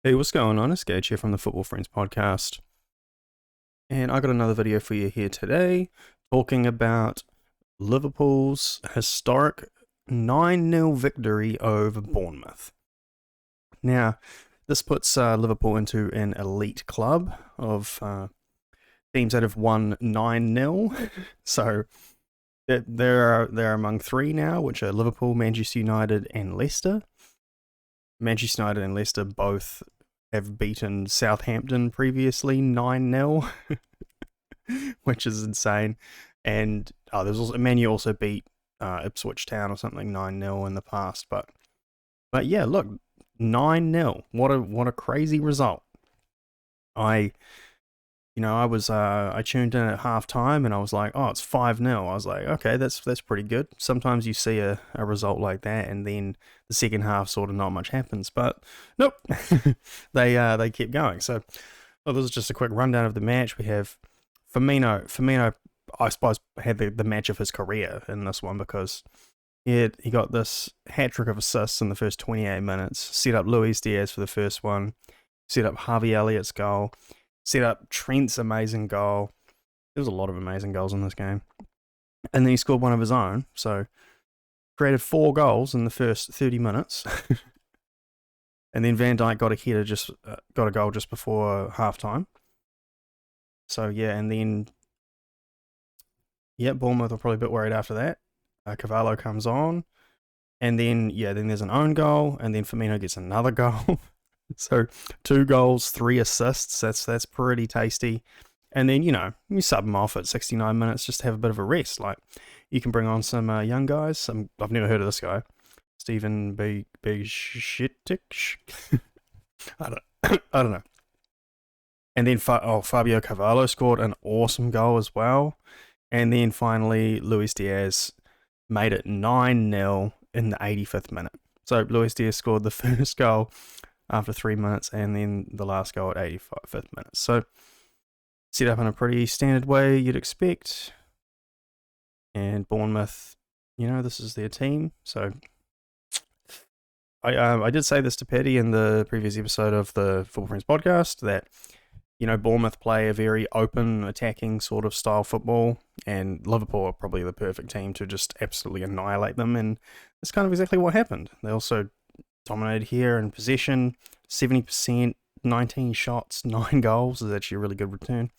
Hey, what's going on? It's Gage here from the Football Friends podcast. And I got another video for you here today talking about Liverpool's historic 9-0 victory over Bournemouth. Now, this puts Liverpool into an elite club of teams that have won 9-0. So they're among three now, which are Liverpool, Manchester United, and Leicester. Manchester United and Leicester both have beaten Southampton previously 9-0, which is insane. And there's also Man U also beat Ipswich Town or something 9-0 in the past. But yeah, look, 9-0. What a crazy result. I tuned in at halftime and I was like, oh, it's 5-0. I was like, okay, that's pretty good. Sometimes you see a result like that and then the second half sort of not much happens, but nope. they kept going. So this is just a quick rundown of the match. We have Firmino, I suppose, had the match of his career in this one because he got this hat-trick of assists in the first 28 minutes, set up Luis Diaz for the first one, set up Harvey Elliott's goal, set up Trent's amazing goal. There was a lot of amazing goals in this game. And then he scored one of his own. So created 4 goals in the first 30 minutes. And then Van Dijk got a goal just before halftime. So yeah, and then Bournemouth were probably a bit worried after that. Cavallo comes on. And then there's an own goal, and then Firmino gets another goal. So 2 goals, 3 assists. That's pretty tasty. And then you sub them off at 69 minutes just to have a bit of a rest. Like you can bring on some young guys. I've never heard of this guy, Stephen Bejitic. I don't know. And then Fabio Cavallo scored an awesome goal as well. And then finally Luis Diaz made it 9-0 in the 85th minute. So Luis Diaz scored the first goal after 3 minutes, and then the last goal at 85th minute. So set up in a pretty standard way you'd expect. And Bournemouth, this is their team. So I did say this to Paddy in the previous episode of the Football Friends podcast that Bournemouth play a very open, attacking sort of style football, and Liverpool are probably the perfect team to just absolutely annihilate them. And that's kind of exactly what happened. They also dominated here in possession, 70%, 19 shots, 9 goals is actually a really good return.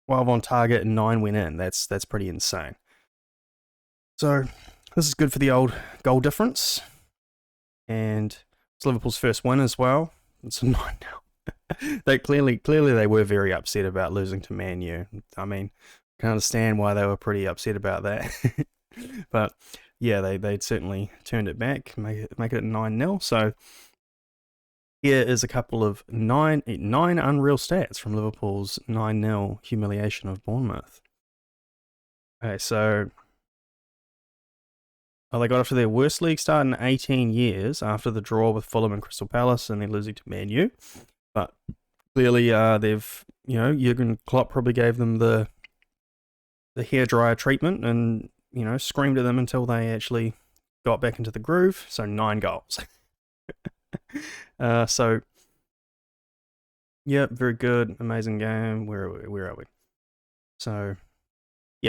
12 on target and 9 went in. That's pretty insane. So this is good for the old goal difference. And it's Liverpool's first win as well. It's a 9-0. They clearly they were very upset about losing to Man U. I mean, I can understand why they were pretty upset about that. But yeah, they'd certainly turned it back, make it 9-0. So here is a couple of nine unreal stats from Liverpool's 9-0 humiliation of Bournemouth. Okay, so they got off to their worst league start in 18 years after the draw with Fulham and Crystal Palace and then losing to Man U. But clearly they've, Jurgen Klopp probably gave them the hairdryer treatment and screamed at them until they actually got back into the groove. So 9 goals. Very good, amazing game. Where are we? So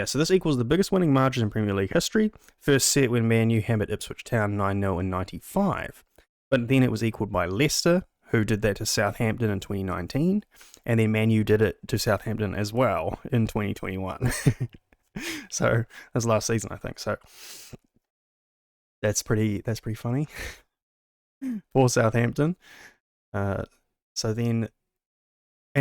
so this equals the biggest winning margin in Premier League history. First set when Man U hammered Ipswich Town 9-0 in 95. But then it was equalled by Leicester, who did that to Southampton in 2019, and then Man U did it to Southampton as well in 2021. So that's last season, I think. So that's pretty funny for Southampton. And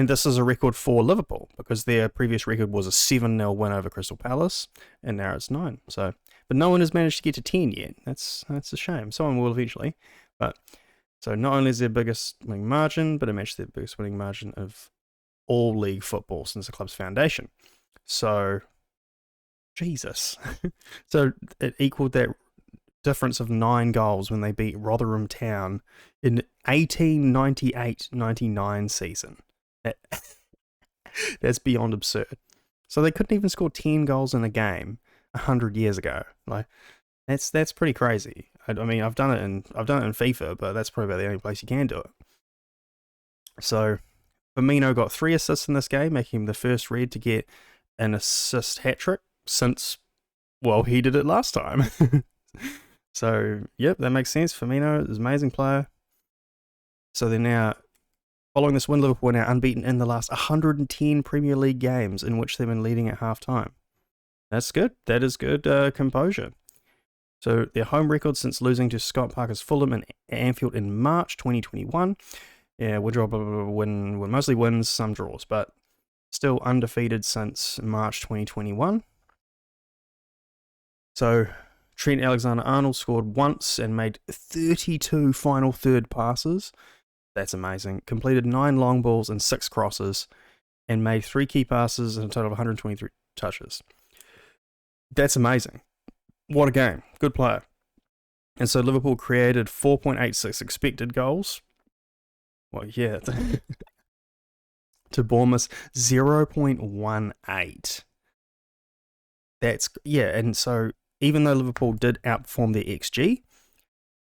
this is a record for Liverpool because their previous record was a 7-0 win over Crystal Palace, and now it's 9. So, but no one has managed to get to 10 yet. That's a shame. Someone will eventually, but. So not only is their biggest winning margin, but it matched their biggest winning margin of all league football since the club's foundation. So, Jesus. So it equaled that difference of 9 goals when they beat Rotherham Town in 1898-99 season. That's beyond absurd. So they couldn't even score 10 goals in a game 100 years ago. Like that's pretty crazy. I mean, I've done it in FIFA, but that's probably about the only place you can do it. So Firmino got 3 assists in this game, making him the first red to get an assist hat-trick since, well, he did it last time. So, yep, that makes sense. Firmino is an amazing player. So they're now, following this win, Liverpool are now unbeaten in the last 110 Premier League games in which they've been leading at half-time. That's good. That is good composure. So their home record since losing to Scott Parker's Fulham and Anfield in March 2021. Yeah, win mostly wins, some draws, but still undefeated since March 2021. So Trent Alexander-Arnold scored once and made 32 final third passes. That's amazing. Completed 9 long balls and 6 crosses and made 3 key passes and a total of 123 touches. That's amazing. What a game. Good player. And so Liverpool created 4.86 expected goals. Well, yeah. To Bournemouth, 0.18. That's, yeah, and so even though Liverpool did outperform their XG,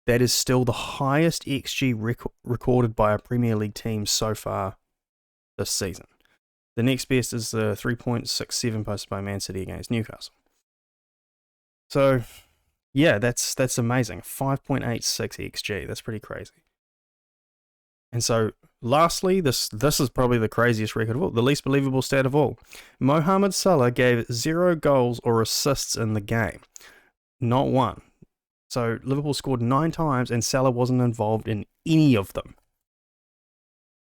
that is still the highest XG recorded by a Premier League team so far this season. The next best is the 3.67 posted by Man City against Newcastle. So, yeah, that's amazing. 5.86 XG. That's pretty crazy. And so, lastly, this is probably the craziest record of all, the least believable stat of all. Mohamed Salah gave 0 goals or assists in the game. Not one. So, Liverpool scored 9 times and Salah wasn't involved in any of them.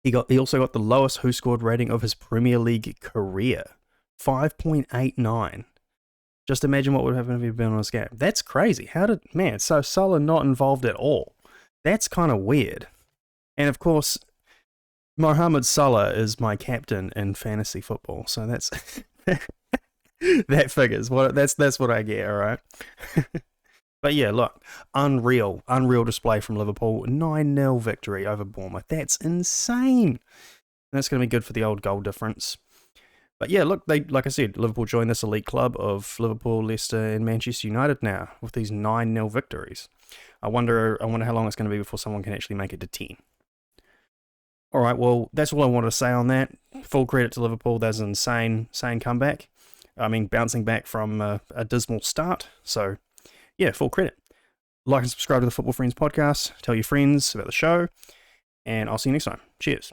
He also got the lowest who scored rating of his Premier League career. 5.89. Just imagine what would happen if he'd been on this game. That's crazy. So Salah not involved at all. That's kind of weird. And of course, Mohamed Salah is my captain in fantasy football, so that's that figures. That's what I get, all right. But yeah, look, unreal display from Liverpool. 9-0 victory over Bournemouth. That's insane. That's going to be good for the old goal difference. But yeah, look, like I said, Liverpool joined this elite club of Liverpool, Leicester, and Manchester United now with these 9-0 victories. I wonder how long it's going to be before someone can actually make it to 10. All right, well, that's all I wanted to say on that. Full credit to Liverpool. That's an insane comeback. I mean, bouncing back from a dismal start. So, yeah, full credit. Like and subscribe to the Football Friends podcast. Tell your friends about the show. And I'll see you next time. Cheers.